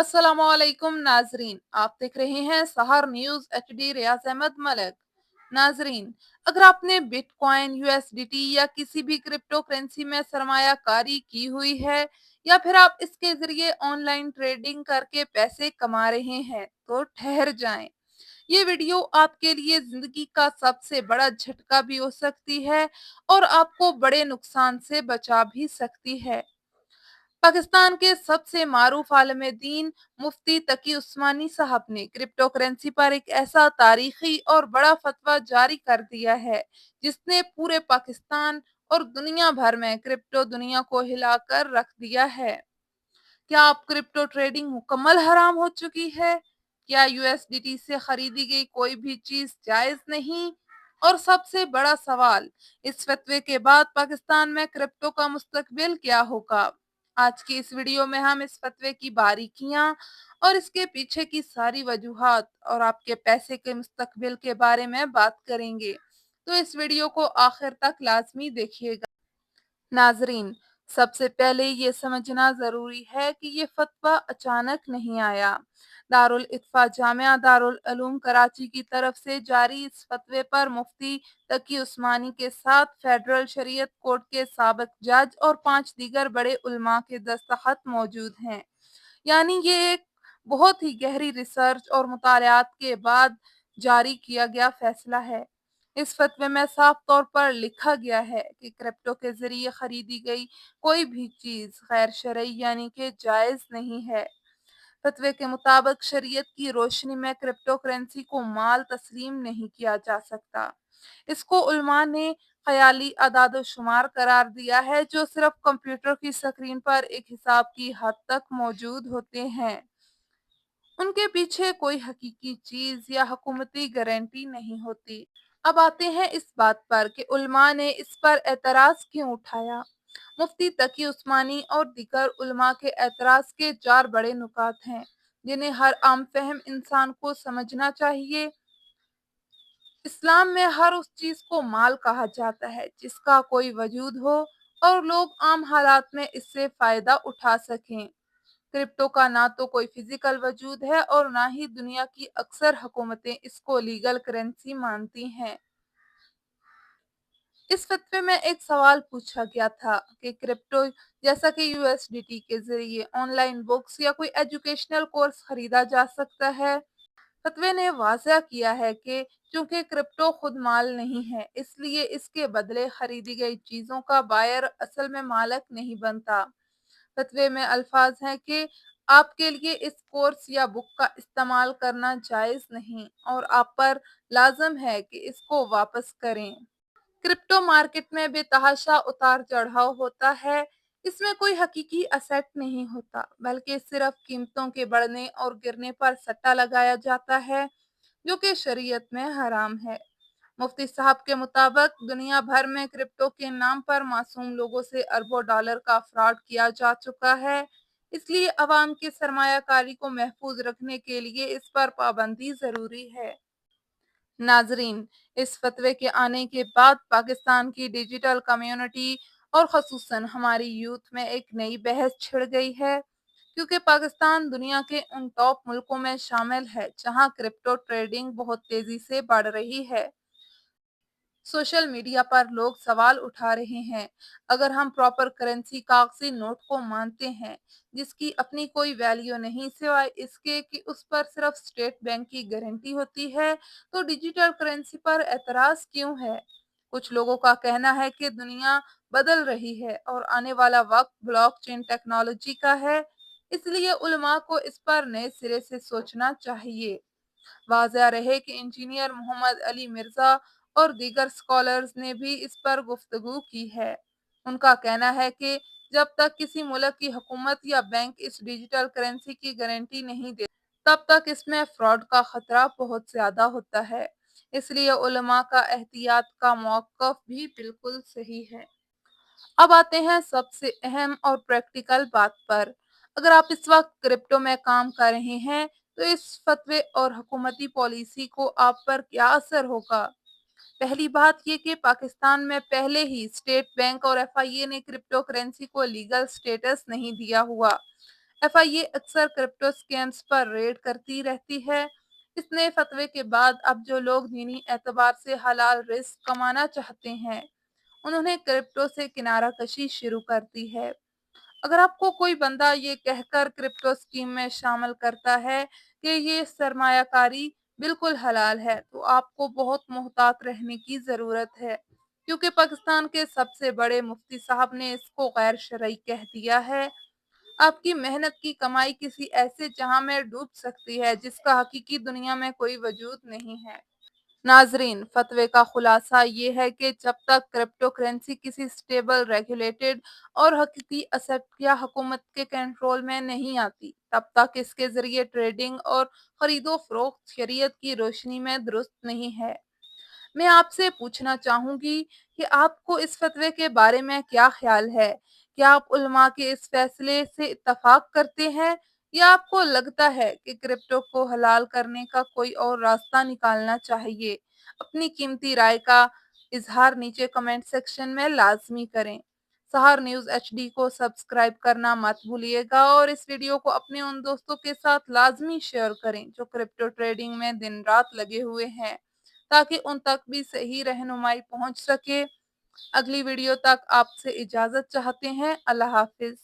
अस्सलाम वालेकुम नाजरीन, आप देख रहे हैं सहर न्यूज HD रियाज अहमद मलिक। नाजरीन, अगर आपने बिटकॉइन, USDT या किसी भी क्रिप्टो करेंसी में सरमायाकारी की हुई है या फिर आप इसके जरिए ऑनलाइन ट्रेडिंग करके पैसे कमा रहे हैं तो ठहर जाएं। ये वीडियो आपके लिए जिंदगी का सबसे बड़ा झटका भी हो सकती है और आपको बड़े नुकसान से बचा भी सकती है। पाकिस्तान के सबसे मारूफ आलिम दीन मुफ्ती तकी उस्मानी साहब ने क्रिप्टो करेंसी पर एक ऐसा तारीखी और बड़ा फतवा जारी कर दिया है जिसने पूरे पाकिस्तान और दुनिया भर में क्रिप्टो दुनिया को हिलाकर रख दिया है। क्या आप क्रिप्टो ट्रेडिंग मुकम्मल हराम हो चुकी है? क्या USDT से खरीदी गई कोई भी चीज जायज नहीं? और सबसे बड़ा सवाल, इस फतवे के बाद पाकिस्तान में क्रिप्टो का मुस्तकबिल क्या होगा? आज की इस वीडियो में हम इस फतवे की बारीकियां और इसके पीछे की सारी वजूहात और आपके पैसे के मुस्तकबिल के बारे में बात करेंगे, तो इस वीडियो को आखिर तक लाजमी देखिएगा। नाजरीन, सबसे पहले ये समझना जरूरी है कि ये फतवा अचानक नहीं आया। दारुल इत्फा जामिया दारुल उलूम कराची की तरफ से जारी इस फतवे पर मुफ्ती तकी उस्मानी के साथ फेडरल शरीयत कोर्ट के साबिक जज और 5 दीगर बड़े उलमा के दस्तखत मौजूद हैं। यानी ये एक बहुत ही गहरी रिसर्च और मुतालियात के बाद जारी किया गया फैसला है। इस फतवे में साफ तौर पर लिखा गया है कि क्रिप्टो के जरिए खरीदी गई कोई भी चीज गैर शरई यानी कि जायज नहीं है। फतवे के मुताबिक शरीयत की रोशनी में क्रिप्टो करेंसी को माल तस्लीम नहीं किया जा सकता। इसको उलमा ने ख्याली अदाद शुमार करार दिया है जो सिर्फ कंप्यूटर की स्क्रीन पर एक हिसाब की हद तक मौजूद होते हैं। उनके पीछे कोई हकीकी चीज या हुकूमती गारंटी नहीं होती। अब आते हैं इस बात पर कि उलमा ने इस पर एतराज क्यों उठाया। मुफ्ती तकी उस्मानी और दीगर उलमा के एतराज के 4 बड़े नुकात हैं जिन्हें हर आम फहम इंसान को समझना चाहिए। इस्लाम में हर उस चीज को माल कहा जाता है जिसका कोई वजूद हो और लोग आम हालात में इससे फायदा उठा सकें। क्रिप्टो का ना तो कोई फिजिकल वजूद है और ना ही दुनिया की अक्सर हुकूमतें इसको लीगल करेंसी मानती हैं। इस फतवे में एक सवाल पूछा गया था कि क्रिप्टो जैसा कि USDT के जरिए ऑनलाइन बुक्स या कोई एजुकेशनल कोर्स खरीदा जा सकता है। फतवे ने वाज़ह किया है कि चूंकि क्रिप्टो खुद माल नहीं है, इसलिए इसके बदले खरीदी गई चीजों का बायर असल में मालिक नहीं बनता। फतवे में अल्फाज हैं कि आपके लिए इस कोर्स या बुक का इस्तेमाल करना जायज नहीं और आप पर लाजम है कि इसको वापस करें। क्रिप्टो मार्केट में बेतहाशा उतार चढ़ाव होता है। इसमें कोई हकीकी असेट नहीं होता, बल्कि सिर्फ कीमतों के बढ़ने और गिरने पर सट्टा लगाया जाता है, जो कि शरीयत में हराम है। मुफ्ती साहब के मुताबिक दुनिया भर में क्रिप्टो के नाम पर मासूम लोगों से अरबों डॉलर का फ्रॉड किया जा चुका है। इसलिए अवाम की सरमायाकारी को महफूज रखने के लिए इस पर पाबंदी जरूरी है। नाजरीन, इस फतवे के आने के बाद पाकिस्तान की डिजिटल कम्युनिटी और खसूसन हमारी यूथ में एक नई बहस छिड़ गई है, क्योंकि पाकिस्तान दुनिया के उन टॉप मुल्कों में शामिल है जहां क्रिप्टो ट्रेडिंग बहुत तेजी से बढ़ रही है। सोशल मीडिया पर लोग सवाल उठा रहे हैं, अगर हम प्रॉपर करेंसी कागजी नोट को मानते हैं जिसकी अपनी कोई वैल्यू नहीं सिवाय इसके कि उस पर सिर्फ स्टेट बैंक की गारंटी होती है, तो डिजिटल करेंसी पर एतराज क्यों है? कुछ लोगों का कहना है कि दुनिया बदल रही है और आने वाला वक्त ब्लॉकचेन टेक्नोलॉजी का है, इसलिए उलमा को इस पर नए सिरे से सोचना चाहिए। वाज़ह रहे कि इंजीनियर मोहम्मद अली मिर्जा और दीगर स्कॉलर्स ने भी इस पर गुफ्तगू की है। उनका कहना है कि जब तक किसी मुल्क की हुकूमत या बैंक इस डिजिटल करेंसी की गारंटी नहीं दे, तब तक इसमें फ्रॉड का खतरा बहुत ज्यादा होता है। इसलिए उलमा का एहतियात का मौक़िफ़ भी बिल्कुल सही है। अब आते हैं सबसे अहम और प्रैक्टिकल बात पर। अगर आप इस वक्त क्रिप्टो में काम कर रहे हैं तो इस फतवे और हुकूमती पॉलिसी को आप पर क्या असर होगा? पहली बात ये कि पाकिस्तान में पहले ही स्टेट बैंक और FIA ने क्रिप्टो करेंसी को लीगल स्टेटस नहीं दिया हुआ। FIA अक्सर क्रिप्टो स्कैम्स पर रेड करती रहती है। इस नए फतवे के बाद अब जो लोग दीनी एतबार से हलाल रिस्क कमाना चाहते हैं, उन्होंने क्रिप्टो से किनारा कशी शुरू कर दी है। अगर आपको कोई बंदा ये कहकर क्रिप्टो स्कीम में शामिल करता है कि ये सरमायाकारी बिल्कुल हलाल है, तो आपको बहुत मोहतात रहने की ज़रूरत है, क्योंकि पाकिस्तान के सबसे बड़े मुफ्ती साहब ने इसको गैर शरई कह दिया है। आपकी मेहनत की कमाई किसी ऐसे जहां में डूब सकती है जिसका हकीकी दुनिया में कोई वजूद नहीं है। नाजरीन, फतवे का खुलासा ये है कि जब तक क्रिप्टो करेंसी किसी स्टेबल, रेगुलेटेड और हकीकी असेट या हुकूमत के कंट्रोल में नहीं आती, तब तक इसके जरिए ट्रेडिंग और खरीदो फरोख्त शरीयत की रोशनी में दुरुस्त नहीं है। मैं आपसे पूछना चाहूंगी कि आपको इस फतवे के बारे में क्या ख्याल है? क्या आप उलमा के इस फैसले से इत्तफाक करते हैं या आपको लगता है कि क्रिप्टो को हलाल करने का कोई और रास्ता निकालना चाहिए? अपनी कीमती राय का इजहार नीचे कमेंट सेक्शन में लाजमी करें। सहार न्यूज़ एचडी को सब्सक्राइब करना मत भूलिएगा और इस वीडियो को अपने उन दोस्तों के साथ लाजमी शेयर करें जो क्रिप्टो ट्रेडिंग में दिन रात लगे हुए हैं, ताकि उन तक भी सही रहनुमाई पहुंच सके। अगली वीडियो तक आपसे इजाजत चाहते हैं। अल्लाह हाफिज।